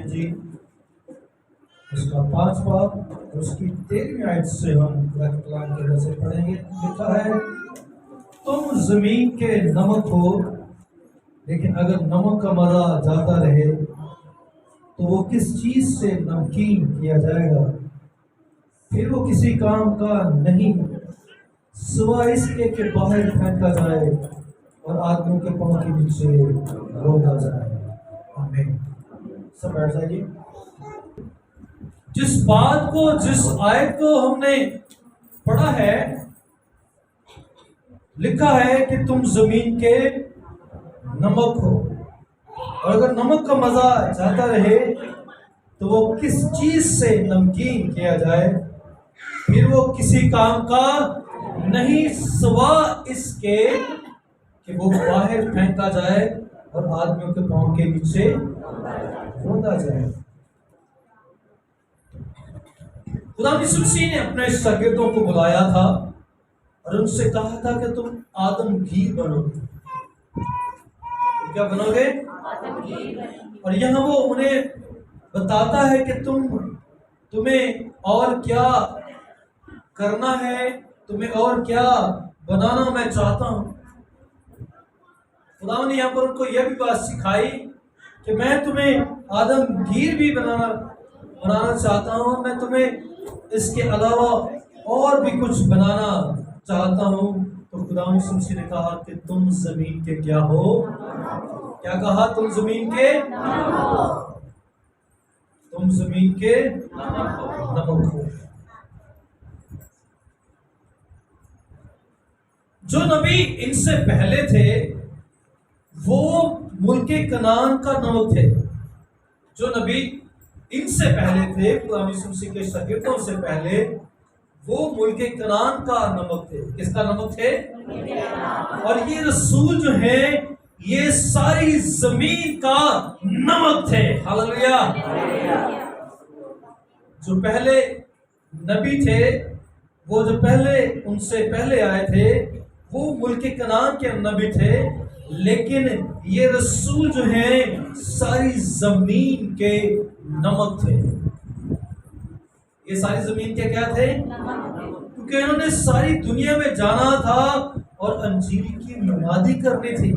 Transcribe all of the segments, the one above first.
انجیل اس کا 5 باب اور اس کی 13ویں آیت سے ہم خدا کے کلام کی وجہ سے پڑھیں گے. لکھا ہے تم زمین کے نمک ہو، لیکن اگر نمک کا مزہ جاتا رہے تو وہ کس چیز سے نمکین کیا جائے گا؟ پھر وہ کسی کام کا نہیں سوائے اس کے کہ باہر پھینکا جائے اور آدمیوں کے پاؤں کے نیچے روکا جائے. آمین. سب بیٹھ جائیے. جس بات کو، جس آیت کو ہم نے پڑھا ہے، لکھا ہے کہ تم زمین کے نمک ہو، اور اگر نمک کا مزہ جاتا رہے تو وہ کس چیز سے نمکین کیا جائے؟ پھر وہ کسی کام کا نہیں سوا اس کے کہ وہ باہر پھینکا جائے اور آدمیوں کے پاؤں کے نیچے روندا جائے. خدا یسوع مسیح نے اپنے شاگردوں کو بلایا تھا اور ان سے کہا تھا کہ تم آدم گیر بنو گے. کیا بنو گے؟ اور یہاں وہ انہیں بتاتا ہے کہ تمہیں اور کیا کرنا ہے، تمہیں اور کیا بنانا میں چاہتا ہوں. خدا نے یہاں پر ان کو یہ بھی بات سکھائی کہ میں تمہیں آدم گیر بھی بنانا چاہتا ہوں، اور میں تمہیں اس کے علاوہ اور بھی کچھ بنانا چاہتا ہوں. تو خدا یسوع نے کہا کہ تم زمین کے کیا ہو؟ کیا کہا؟ تم زمین کے تم زمین کے نمک ہو. جو نبی ان سے پہلے تھے وہ ملک کنعان کا نمک تھے. جو نبی ان سے پہلے تھے، خدا یسوع مسیح کے شاگردوں سے پہلے، وہ ملک کنعان کا نمک تھے. کس کا نمک تھے؟ اور یہ رسول جو ہیں یہ ساری زمین کا نمک تھے. ہاللویا. جو پہلے نبی تھے، وہ جو پہلے ان سے پہلے آئے تھے، وہ ملک کنعان کے نبی تھے، لیکن یہ رسول جو ہیں ساری زمین کے نمک تھے. یہ ساری زمین کے کیا تھے؟ کیونکہ انہوں نے ساری دنیا میں جانا تھا اور انجیل کی منادی کرنی تھی.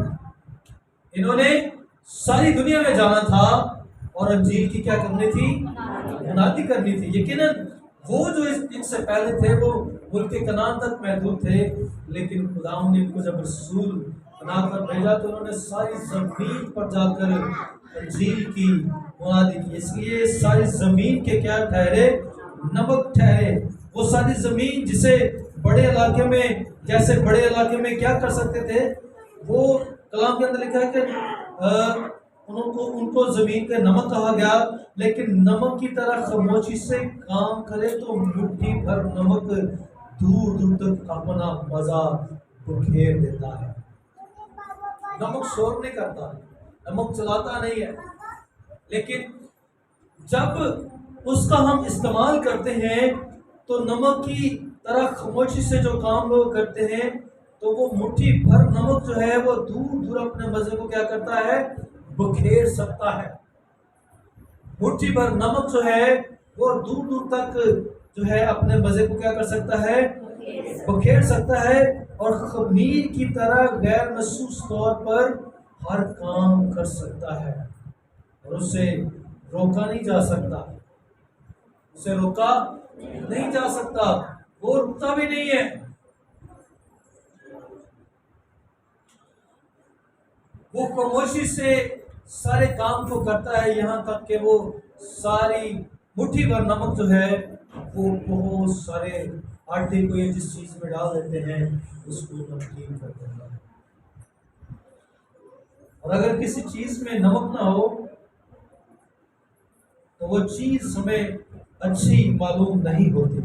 انہوں نے ساری دنیا میں جانا تھا اور انجیل کی کیا کرنی تھی؟ منادی کرنی تھی. یقیناً وہ جو ان سے پہلے تھے وہ ملک کنعان تک محدود تھے، لیکن خدا نے ان کو جب رسول بنا کر بھیجا تو انہوں نے ساری زمین پر جا کر انجیل کی منادی کی. اس لیے ساری زمین کے کیا ٹھہرے؟ نمک ٹھہرے. وہ ساری زمین جسے بڑے علاقے میں، جیسے بڑے علاقے میں کیا کر سکتے تھے، وہ کلام کے اندر لکھا ہے کہ ان کو زمین کے نمک کہا گیا، لیکن نمک کی طرح خاموشی سے کام کرے تو مٹھی بھر نمک دور دور تک اپنا مزہ بکھیر دیتا ہے. نمک شور نہیں کرتا، نمک چلاتا نہیں ہے، لیکن جب اس کا ہم استعمال کرتے ہیں تو نمک کی طرح خاموشی سے جو کام لوگ کرتے ہیں تو وہ مٹھی بھر نمک جو ہے وہ دور دور اپنے مزے کو کیا کرتا ہے؟ بکھیر سکتا ہے. مٹھی بھر نمک جو ہے وہ دور دور تک جو ہے اپنے مزے کو کیا کر سکتا ہے؟ بکھیر سکتا ہے، اور خمیر کی طرح غیر محسوس طور پر ہر کام کر سکتا ہے، اور اسے روکا نہیں جا سکتا. اسے روکا نہیں جا سکتا، وہ رکتا بھی نہیں ہے. وہ خاموشی سے سارے کام کو کرتا ہے، یہاں تک کہ وہ ساری مٹھی بھر نمک جو ہے وہ بہت سارے آٹے کو یا جس چیز میں ڈال دیتے ہیں اس کو نمکین کر دیتا ہے. اور اگر کسی چیز میں نمک نہ ہو تو وہ چیز ہمیں اچھی معلوم نہیں ہوتی.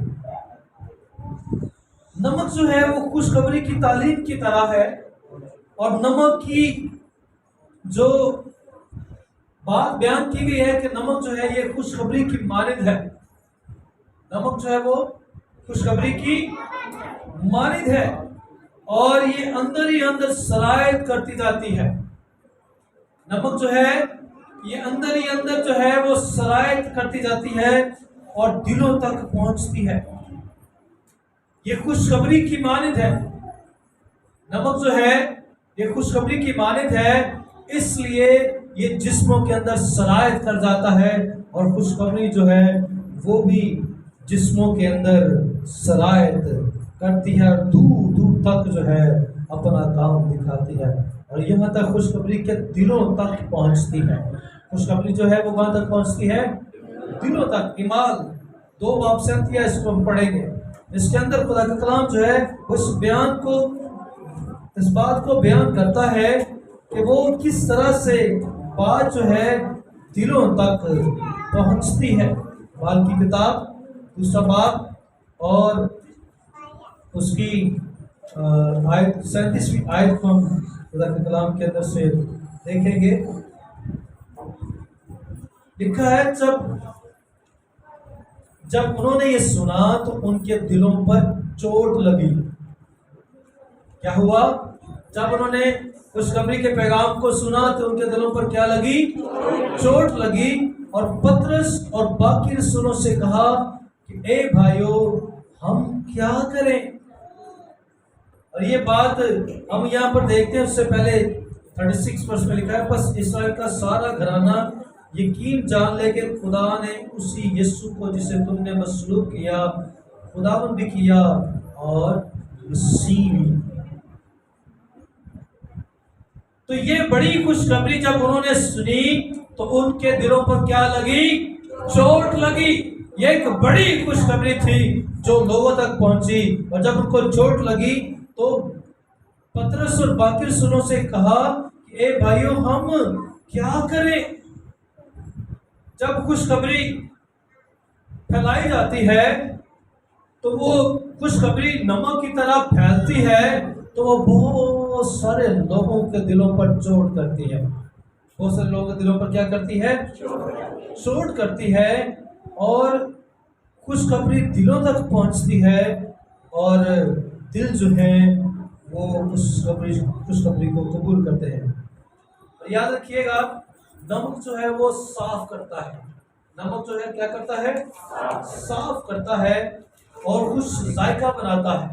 نمک جو ہے وہ خوشخبری کی تعلیم کی طرح ہے، اور نمک کی جو بات بیان کی گئی ہے کہ نمک جو ہے یہ خوشخبری کی مانند ہے. نمک جو ہے وہ خوشخبری کی مانند ہے، اور یہ اندر ہی اندر سرایت کرتی جاتی ہے. نمک جو ہے یہ اندر ہی اندر جو ہے وہ سرایت کرتی جاتی ہے اور دلوں تک پہنچتی ہے. یہ خوشخبری کی مانند ہے. نمک جو ہے یہ خوشخبری کی مانند ہے، اس لیے یہ جسموں کے اندر سرایت کر جاتا ہے، اور خوشخبری جو ہے وہ بھی جسموں کے اندر سرایت کرتی ہے اور دور دور تک جو ہے اپنا کام دکھاتی ہے، اور یہاں تک خوشخبری کے دلوں تک پہنچتی ہے. خوشخبری جو ہے وہ کہاں تک پہنچتی ہے؟ دلوں تک. ایمال 2:37 اس کو ہم پڑھیں گے. اس کے اندر خدا کا کلام جو ہے اس بات کو بیان کرتا ہے کہ وہ کس طرح سے بات جو ہے دلوں تک پہنچتی ہے. بال کی کتاب 2 باب اور اس کی آیت 37ویں آیت کو ہم خدا کے کلام کے اندر سے دیکھیں گے. لکھا ہے جب انہوں نے یہ سنا تو ان کے دلوں پر چوٹ لگی. کیا ہوا؟ جب انہوں نے خوشخبری کے پیغام کو سنا تو ان کے دلوں پر کیا لگی؟ چوٹ لگی. اور پترس اور باقی رسولوں سے کہا کہ اے بھائیو ہم کیا کریں؟ اور یہ بات ہم یہاں پر دیکھتے ہیں. اس سے پہلے 36 ورس میں لکھا ہے بس اسرائیل کا سارا گھرانہ یقین جان لے کہ خدا نے اسی یسوع کو جسے تم نے مصلوب کیا خداوند بھی کیا اور مسیح بھی. تو یہ بڑی خوشخبری جب انہوں نے سنی تو ان کے دلوں پر کیا لگی؟ چوٹ لگی. یہ ایک بڑی خوشخبری تھی جو لوگوں تک پہنچی، اور جب ان کو چوٹ لگی تو پترس اور باقی رسولوں سے کہا کہ اے بھائیو ہم کیا کریں؟ جب خوشخبری پھیلائی جاتی ہے تو وہ خوشخبری نمک کی طرح پھیلتی ہے تو وہ بہت سارے لوگوں کے دلوں پر چوٹ کرتی ہے. بہت سارے لوگوں کے دلوں پر کیا کرتی ہے؟ چوٹ کرتی ہے. اور خوشخبری دلوں تک پہنچتی ہے اور دل جو ہیں وہ اس خوشخبری کو قبول کرتے ہیں. یاد رکھیے گا نمک جو ہے وہ صاف کرتا ہے. نمک جو ہے کیا کرتا ہے؟ صاف کرتا ہے اور خوش ذائقہ بناتا ہے.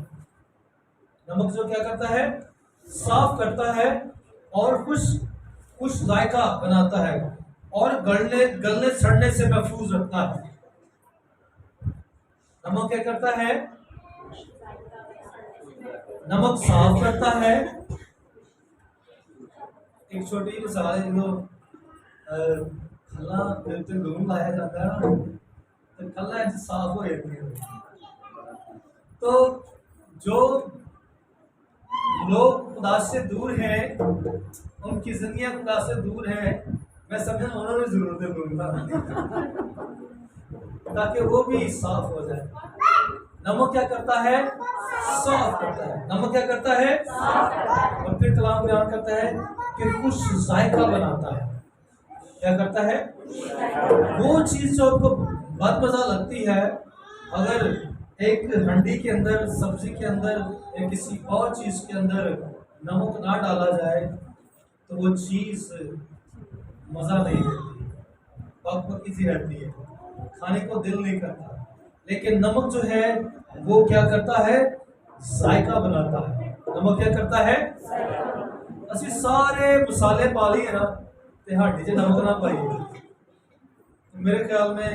نمک جو کیا کرتا ہے؟ صاف کرتا ہے اور خوش ذائقہ بناتا ہے اور گلنے سڑنے سے محفوظ رکھتا ہے. نمک کیا کرتا ہے؟ نمک صاف کرتا ہے. ایک چھوٹی مثال ہے جو کھلا دھون لایا جاتا ہے تو کھلا ایسے صاف ہو جاتی ہے. تو جو لوگ خدا سے دور ہیں ان کی زندگیاں خدا سے دور ہیں، میں سمجھا انہوں نے ضرورت ہے تاکہ وہ بھی صاف ہو جائے. نمک کیا کرتا ہے؟ صاف کرتا ہے. نمک کیا کرتا ہے؟ اور پھر کلام بیان کرتا ہے کہ خوش ذائقہ بناتا ہے. کیا کرتا ہے؟ وہ چیز جو آپ کو بد مزہ لگتی ہے، اگر ایک ہنڈی کے اندر، سبزی کے اندر یا کسی اور چیز کے اندر نمک نہ ڈالا جائے تو وہ چیز مزہ نہیں دیتی، پک پکی سی رہتی ہے، کھانے کو دل نہیں کرتا. لیکن نمک جو ہے وہ کیا کرتا ہے؟ ذائقہ بناتا ہے. نمک کیا کرتا ہے؟ اسی سارے مسالے پا لیے نا ہڈی سے نمک نہ پائیے میرے خیال میں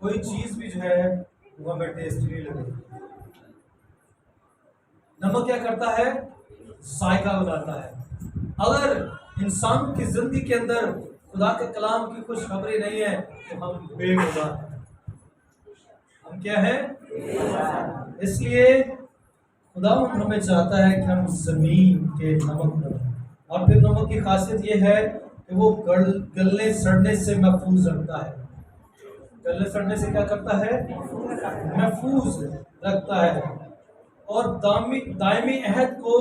کوئی چیز بھی جو ہے وہ ہمیں ٹیسٹ نہیں لگے. نمک کیا کرتا ہے؟ ذائقہ بناتا ہے. اگر انسان کی زندگی کے اندر خدا کے کلام کی خوشخبری نہیں ہے تو ہم بے مزہ ہیں. ہم کیا ہے؟ اس لیے خدا ہمیں چاہتا ہے کہ ہم زمین کے نمک بنیں. اور پھر نمک کی خاصیت یہ ہے کہ وہ گلنے سڑنے سے محفوظ رکھتا ہے. گلنے سڑنے سے کیا کرتا ہے؟ محفوظ رکھتا ہے. اور دائمی عہد کو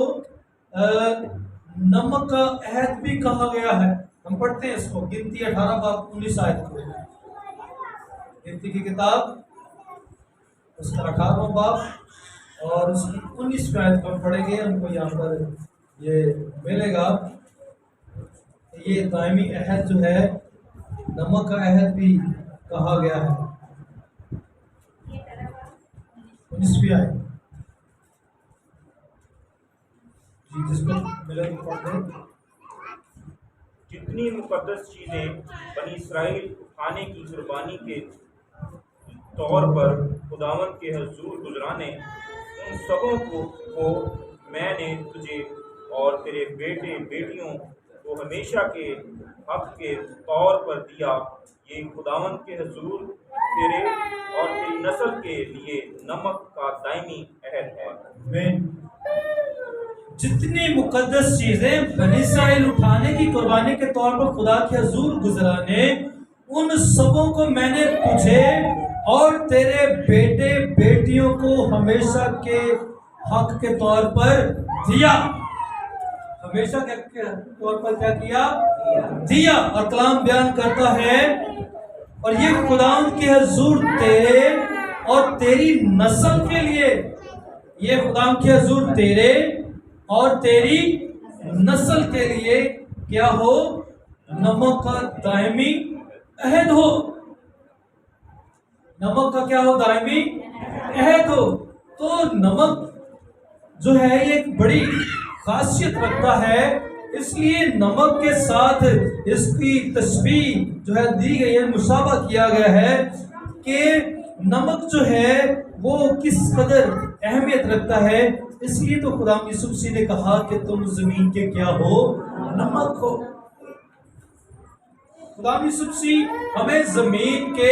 نمک کا عہد بھی کہا گیا ہے. ہم پڑھتے ہیں اس کو گنتی 18 باب 19 آیت کو. گنتی کی کتاب اس کا 18واں باب اور اس کی 19 آیت کو ہم پڑھیں گے. ہم کو یہاں پر یہ ملے گا. یہ دائمی عہد جو ہے نمک کا عہد بھی کہا گیا ہے. 19ویں آیت جی جس کو ملا پڑھتے ہیں. جتنی مقدس چیزیں بنی اسرائیل کھانے کی قربانی کے طور پر خداوند کے حضور گزرانے، ان سبوں کو میں نے تجھے اور تیرے بیٹے بیٹیوں کو ہمیشہ کے حق کے طور پر دیا. یہ خداوند کے حضور تیرے اور تیری نسل کے لیے نمک کا دائمی عہد ہے. آمین. جتنی مقدس چیزیں بنی اسرائیل اٹھانے کی قربانی کے طور پر خدا کے حضور گزرانے، ان سبوں کو میں نے تجھے اور تیرے بیٹے بیٹیوں کو ہمیشہ کے حق کے طور پر دیا. ہمیشہ کے طور پر کیا کیا؟ دیا. اور کلام بیان کرتا ہے اور یہ خداوند کے حضور تیرے اور تیری نسل کے لیے، یہ خداوند کے حضور تیرے اور تیری نسل کے لیے کیا ہو؟ نمک کا دائمی عہد ہو. نمک کا کیا ہو؟ دائمی عہد ہو. تو نمک جو ہے یہ ایک بڑی خاصیت رکھتا ہے، اس لیے نمک کے ساتھ اس کی تشبیہ جو ہے دی گئی ہے، مشابہ کیا گیا ہے کہ نمک جو ہے وہ کس قدر اہمیت رکھتا ہے. اس لیے تو خدا یوسف سی نے کہا کہ تم زمین کے کیا ہو؟ نمک ہو. خدا یوسف سی ہمیں زمین کے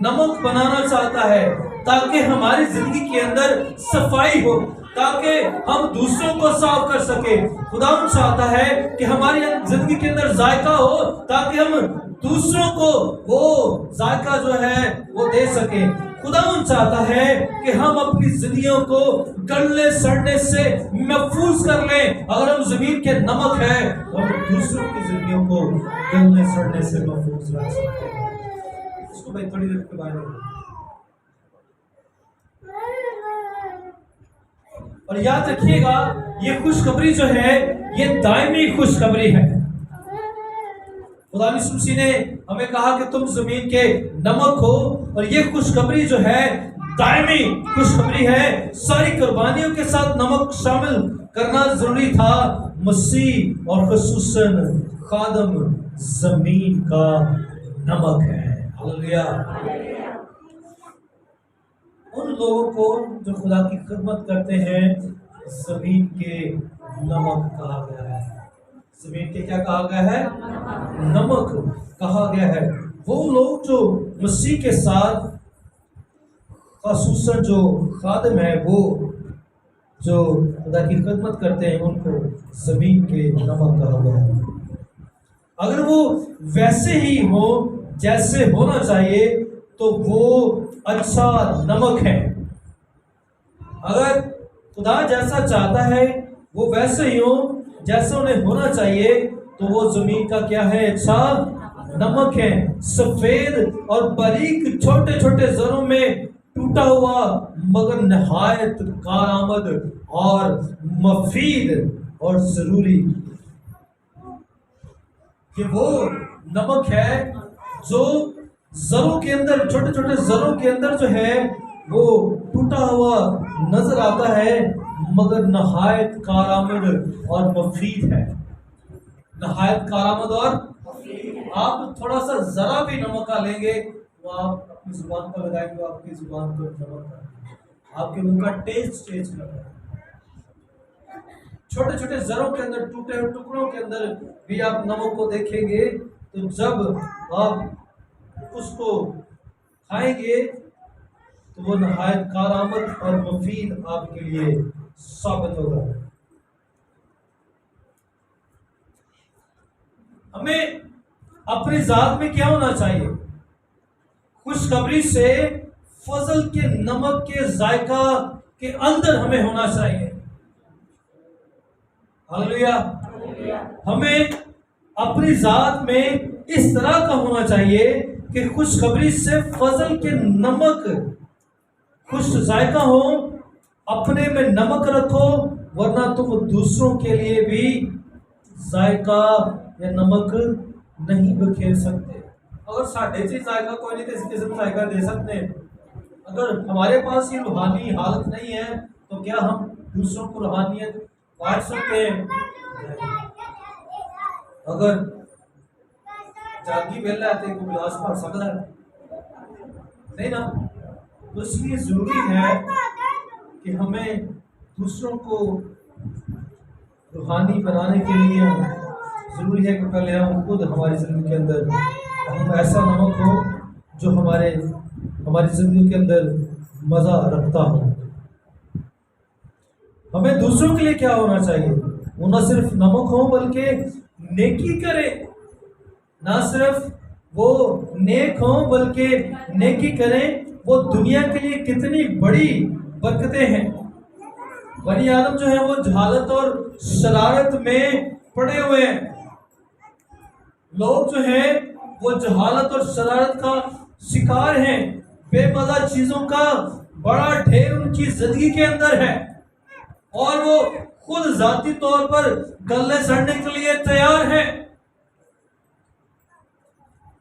نمک بنانا چاہتا ہے تاکہ ہماری زندگی کے اندر صفائی ہو، تاکہ ہم دوسروں کو صاف کر سکیں. خدا چاہتا ہے کہ ہماری زندگی کے اندر ذائقہ ہو تاکہ ہم دوسروں کو وہ ذائقہ جو ہے وہ دے سکیں. خدا چاہتا ہے کہ ہم اپنی زندگیوں کو گلنے سڑنے سے محفوظ کر لیں. اگر ہم زمین کے نمک ہیں تو ہم دوسروں کی زندگیوں کو گلنے سڑنے سے محفوظ رکھ سکتے ہیں. اس کو میں تھوڑی دیر کے بعد اور یاد رکھیے گا یہ خوشخبری جو ہے یہ دائمی خوشخبری ہے. خدا یسوع نے ہمیں کہا کہ تم زمین کے نمک ہو، اور یہ خوشخبری جو ہے دائمی خوشخبری ہے. ساری قربانیوں کے ساتھ نمک شامل کرنا ضروری تھا. مسیح اور خصوصاً خادم زمین کا نمک ہے. ہلیلویہ. ان لوگوں کو جو خدا کی خدمت کرتے ہیں زمین کے نمک کہا گیا ہے. زمین کے کیا کہا گیا ہے؟ نمک کہا گیا ہے. وہ لوگ جو مسیح کے ساتھ خصوصاً جو خادم ہے، وہ جو خدا کی خدمت کرتے ہیں، ان کو زمین کے نمک کہا گیا ہے. اگر وہ ویسے ہی ہو جیسے ہونا چاہیے تو وہ اچھا نمک ہے. اگر خدا جیسا چاہتا ہے وہ ویسے ہی ہو جیسا انہیں ہونا چاہیے تو وہ زمین کا کیا ہے؟ اچھا نمک ہے. سفید اور باریک چھوٹے چھوٹے ذروں میں ٹوٹا ہوا مگر نہایت کارآمد اور مفید اور ضروری. کہ وہ نمک ہے جو ذروں کے اندر، چھوٹے چھوٹے ذروں کے اندر جو ہے وہ ٹوٹا ہوا نظر آتا ہے مگر نہایت کارآمد اور مفید ہے. نہایت کارآمد اور آپ تھوڑا سا ذرا بھی نمک کا لیں گے تو آپ اپنی زبان پر لگائیں گے، آپ کی زبان پر نمک کا، آپ کے منہ کا ٹیسٹ چینج کر رہا ہے. چھوٹے چھوٹے ذروں کے اندر، ٹوٹے ہوئے ٹکڑوں کے اندر بھی آپ نمک کو دیکھیں گے تو جب آپ اس کو کھائیں گے تو وہ نہایت کارآمد اور مفید آپ کے لیے ثابت ہوگا. ہمیں اپنی ذات میں کیا ہونا چاہیے؟ خوشخبری سے فضل کے نمک کے ذائقہ کے اندر ہمیں ہونا چاہیے. ہلیلویہ. ہمیں اپنی ذات میں اس طرح کا ہونا چاہیے کہ خوشخبری سے فضل کے نمک خوش ذائقہ ہو. اپنے میں نمک رکھو ورنہ تم دوسروں کے لیے بھی ذائقہ یا نمک نہیں بکھیر سکتے. اگر ساڈے چ ذائقہ کوئی نہیں تو اس قسم ذائقہ دے سکتے ہیں. اگر ہمارے پاس یہ روحانی حالت نہیں ہے تو کیا ہم دوسروں کو روحانیت بانٹ سکتے ہیں؟ اگر جاگی ویلا ہے تو کوئی گلاس بھر سکتا ہے نہیں نا. تو اس لیے ضروری ہے کہ ہمیں دوسروں کو روحانی بنانے کے لیے ضروری ہے کہ پہلے ہم خود ہماری زندگی کے اندر ہم ایسا نمک ہو جو ہماری زندگی کے اندر مزہ رکھتا ہو. ہمیں دوسروں کے لیے کیا ہونا چاہیے؟ وہ نہ صرف نمک ہو بلکہ نیکی کرے. نہ صرف وہ نیک ہوں بلکہ نیکی کریں. وہ دنیا کے لیے کتنی بڑی برکتیں ہیں. بنی آدم جو ہے وہ جہالت اور شرارت میں پڑے ہوئے ہیں. لوگ جو ہیں وہ جہالت اور شرارت کا شکار ہیں. بے مزہ چیزوں کا بڑا ڈھیر ان کی زندگی کے اندر ہے اور وہ خود ذاتی طور پر گلے سڑنے کے لیے تیار ہیں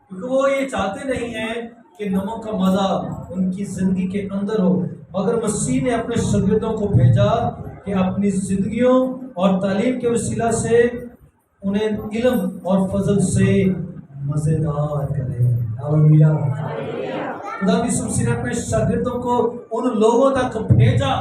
کیونکہ وہ یہ چاہتے نہیں ہیں کہ نمک کا مزہ ان کی زندگی کے اندر ہو. مگر مسیح نے اپنے شاگردوں کو بھیجا کہ اپنی زندگیوں اور تعلیم کے وسیلہ سے انہیں علم اور فضل سے مزیدار کرے. ہاللیلویہ. خدا یسوع مسیح نے اپنے شاگردوں کو ان لوگوں تک بھیجا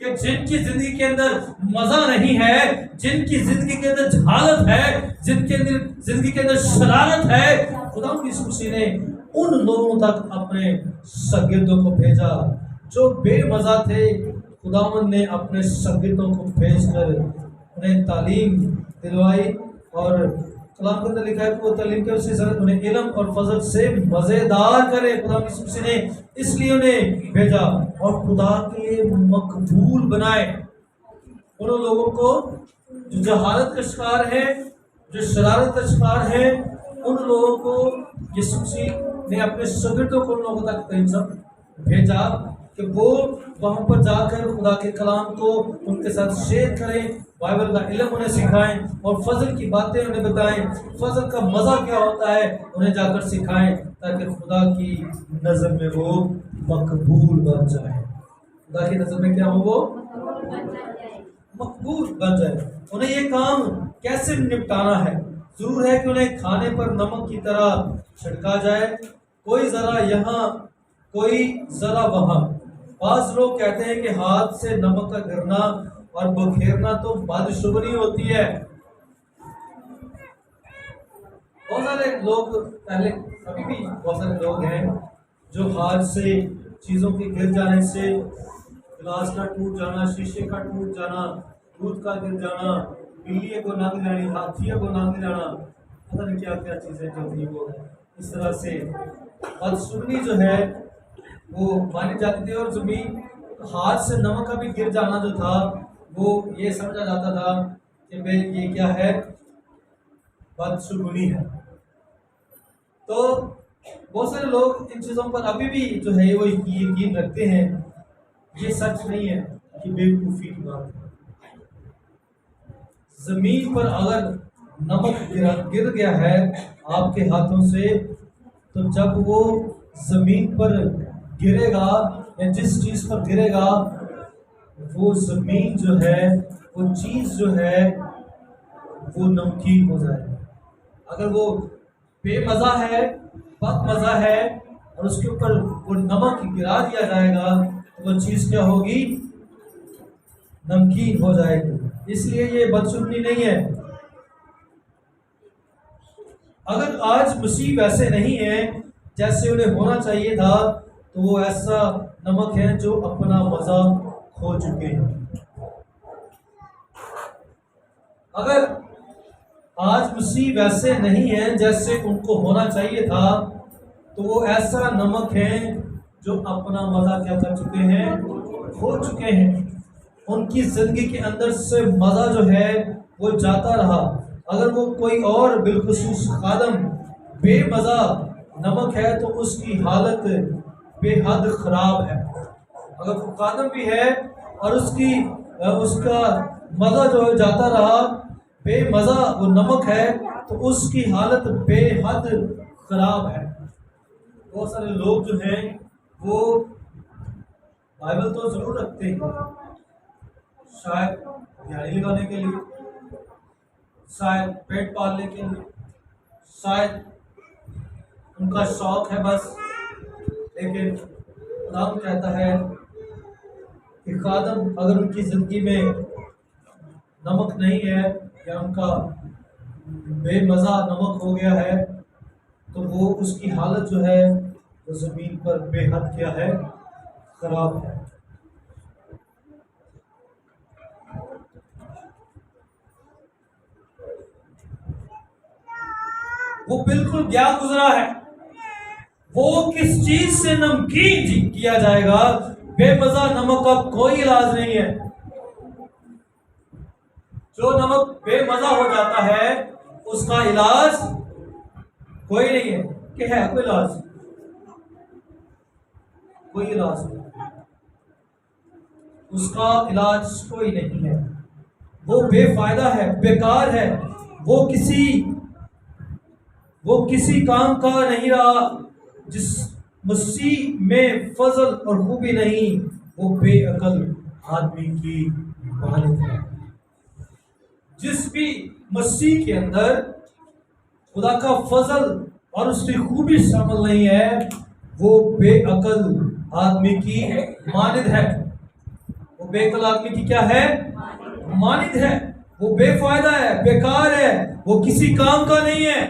کہ جن کی زندگی کے اندر مزہ نہیں ہے, جن کی زندگی کے اندر جہالت ہے, جن کے اندر زندگی کے اندر شرارت ہے, خدا یسوع مسیح نے ان لوگوں تک اپنے شاگردوں کو بھیجا جو بے مزہ تھے. خداوند نے اپنے شاگردوں کو بھیج کر انہیں تعلیم دلوائی اور کلام کے اندر لکھا ہے کہ وہ تعلیم کے وسیلے سے انہیں علم اور فضل سے مزیدار کرے. خدا یسوع مسیح نے اس لیے انہیں بھیجا اور خدا کے لیے مقبول بنائے ان لوگوں کو جو جہالت کا شکار ہے, جو شرارت کا شکار ہے. ان لوگوں کو یسوع مسیح نے اپنے شاگردوں کو ان لوگوں تک بھیجا کہ وہ وہاں پر جا کر خدا کے کلام کو ان کے ساتھ شیئر کریں, بائبل کا علم انہیں سکھائیں اور فضل کی باتیں انہیں بتائیں. فضل کا مزہ کیا ہوتا ہے انہیں جا کر سکھائیں تاکہ خدا کی نظر میں وہ مقبول بن جائے. خدا کی نظر میں کیا ہو, وہ مقبول بن جائے. انہیں یہ کام کیسے نپٹانا ہے؟ ضرور ہے کہ انہیں کھانے پر نمک کی طرح چھڑکا جائے, کوئی ذرا یہاں کوئی ذرا وہاں. بعض لوگ کہتے ہیں کہ ہاتھ سے نمک کا گرنا اور بکھیرنا تو بدشگونی ہوتی ہے. بہت سارے لوگ پہلے, ابھی بھی بہت سارے لوگ ہیں جو ہاتھ سے چیزوں کے گر جانے سے, گلاس کا ٹوٹ جانا, شیشے کا ٹوٹ جانا, دودھ کا گر جانا, بلی کو ننگ جانی, ہاتھی کو ننگ جانا, پتہ نہیں کیا کیا چیزیں جو تھی وہ اس طرح سے بدشگونی جو ہے وہ مانی جاتی تھی. اور زمین ہاتھ سے نمک کا بھی گر جانا جو تھا وہ یہ سمجھا جاتا تھا کہ بھئی یہ کیا ہے, بدشگونی ہے. تو بہت سارے لوگ ان چیزوں پر ابھی بھی جو ہے وہ یقین رکھتے ہیں. یہ سچ نہیں ہے, یہ بیوقوفی کی بات ہے. زمین پر اگر نمک گر گیا ہے آپ کے ہاتھوں سے, تو جب وہ زمین پر گرے گا یا جس چیز پر گرے گا وہ زمین جو ہے, وہ چیز جو ہے وہ نمکین ہو جائے گا. اگر وہ بے مزہ ہے, بد مزہ ہے اور اس کے اوپر وہ نمک گرا دیا جائے گا تو وہ چیز کیا ہوگی, نمکین ہو جائے گی. اس لیے یہ بدشگونی نہیں ہے. اگر آج مسیح ویسے نہیں ہے جیسے انہیں ہونا چاہیے تھا تو وہ ایسا نمک ہے جو اپنا مزہ کھو چکے ہیں. اگر آج مسیح ویسے نہیں ہے جیسے ان کو ہونا چاہیے تھا تو وہ ایسا نمک ہے جو اپنا مزہ کیا کر چکے ہیں, کھو چکے ہیں. ان کی زندگی کے اندر سے مزہ جو ہے وہ جاتا رہا. اگر وہ کوئی اور بالخصوص خادم بے مزہ نمک ہے تو اس کی حالت بے حد خراب ہے. اگر وہ خادم بھی ہے اور اس کا مزہ جو ہے جاتا رہا, بے مزہ وہ نمک ہے تو اس کی حالت بے حد خراب ہے. بہت سارے لوگ جو ہیں وہ بائبل تو ضرور رکھتے ہیں، شاید دیہڑی لگانے کے لیے، شاید پیٹ پالنے کے لیے، شاید ان کا شوق ہے بس. لیکن قرآن کہتا ہے کہ خادم اگر ان کی زندگی میں نمک نہیں ہے یا ان کا بے مزہ نمک ہو گیا ہے تو وہ اس کی حالت جو ہے وہ زمین پر بے حد کیا ہے، خراب ہے. وہ بالکل گیا گزرا ہے. وہ کس چیز سے نمکین کیا جائے گا؟ بے مزہ نمک کا کوئی علاج نہیں ہے. جو نمک بے مزہ ہو جاتا ہے اس کا علاج کوئی نہیں ہے. کہ ہے کوئی علاج؟ کوئی علاج نہیں. اس کا علاج کوئی نہیں ہے. وہ بے فائدہ ہے، بیکار ہے. وہ کسی کام کا نہیں رہا. جس مسیح میں فضل اور خوبی نہیں وہ بے عقل آدمی کی مانند ہے. جس بھی مسیح کے اندر خدا کا فضل اور اس کی خوبی شامل نہیں ہے وہ بے عقل آدمی کی مانند ہے. وہ بے عقل آدمی کی کیا ہے؟ مانند ہے. وہ بے فائدہ ہے، بیکار ہے، وہ کسی کام کا نہیں ہے.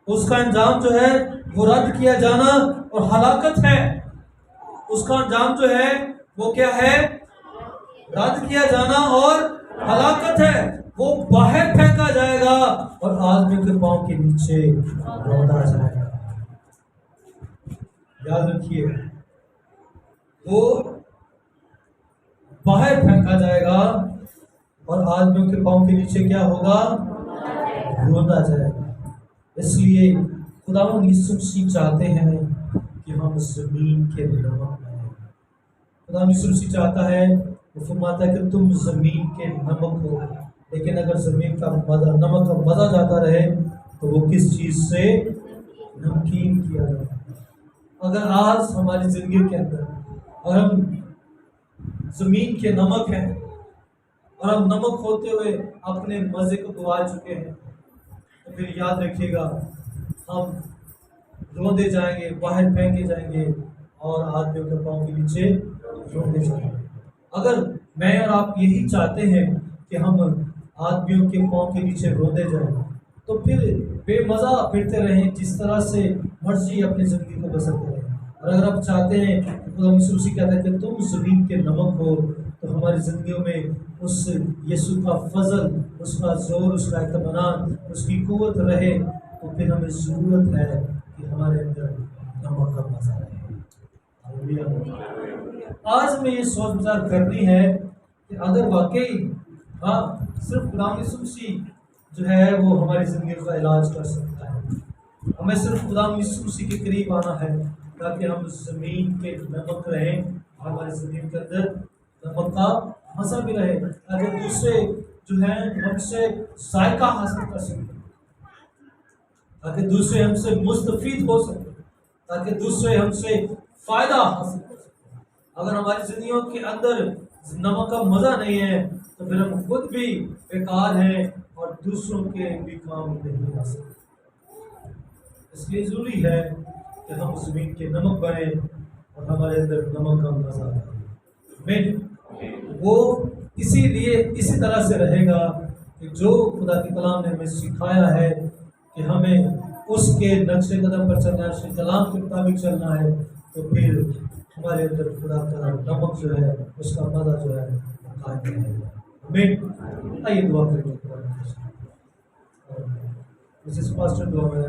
اس کا انجام جو ہے وہ رد کیا جانا اور ہلاکت ہے. اس کا انجام جو ہے وہ کیا ہے؟ رد کیا جانا اور ہلاکت ہے. وہ باہر پھینکا جائے گا اور آدمی کے پاؤں کے نیچے روندا جائے گا. یاد رکھیے، وہ باہر پھینکا جائے گا اور آدمیوں کے پاؤں کے نیچے کیا ہوگا؟ روندا جائے گا. اس لیے خداوند یسوع مسیح چاہتے ہیں کہ ہم زمین کے نمک بنیں. خداوند یسوع مسیح چاہتا ہے، وہ فرماتا ہے کہ تم زمین کے نمک ہو. لیکن اگر زمین کا مزہ، نمک کا مزہ جاتا رہے تو وہ کس چیز سے نمکین کیا جاتا ہے. اگر آج ہماری زندگی کے اندر اور ہم زمین کے نمک ہیں اور ہم نمک ہوتے ہوئے اپنے مزے کو گوا چکے ہیں تو پھر یاد رکھیے گا ہم روندے جائیں گے، باہر پھینکے جائیں گے اور آدمیوں کے پاؤں کے نیچے روندے جائیں گے. اگر میں اور آپ یہی چاہتے ہیں کہ ہم آدمیوں کے پاؤں کے نیچے روندے جائیں تو پھر بے مزہ پھرتے رہیں، جس طرح سے مرضی اپنی زندگی کو بسر کریں. اور اگر آپ چاہتے ہیں کہ خدا یسوع مسیح کہتا ہے کہ تم زمین کے نمک ہو تو ہماری زندگیوں میں اس یسوع کا فضل، اس کا زور، اس کا اطمینان، اس کی قوت رہے تو پھر ہمیں ضرورت ہے کہ ہمارے اندر نمک کا مزہ رہے. آج ہمیں یہ سوچ بچار کرنی ہے کہ اگر واقعی صرف خدا یسوع مسیح جو ہے وہ ہماری زندگی کا علاج کر سکتا ہے، ہمیں صرف خدا یسوع مسیح کے قریب آنا ہے تاکہ ہم زمین کے نمک رہیں، ہماری زندگی کے اندر نمک کا مزہ بھی رہے، تاکہ دوسرے جو ہیں ہم سے ذائقہ حاصل کر سکیں، تاکہ دوسرے ہم سے مستفید ہو سکیں، تاکہ دوسرے ہم سے فائدہ حاصل کر سکیں. اگر ہماری زندگیوں کے اندر نمک کا مزہ نہیں ہے تو پھر ہم خود بھی بیکار ہیں اور دوسروں کے بھی کام نہیں آ سکتے. اس لیے ضروری ہے کہ ہم زمین کے نمک بنیں اور ہمارے اندر نمک کا مزہ آئے. وہ اسی طرح سے رہے گا کہ جو خدا کے کلام نے ہمیں سکھایا ہے کہ ہمیں اس کے نقش قدم پر چلنا ہے، اس کے کلام کے مطابق چلنا ہے تو پھر ہمارے اندر خدا کا نمک جو ہے اس کا مزہ جو ہے قائم رہے گا. آئیے دعا کریں. پاسٹر دعا میں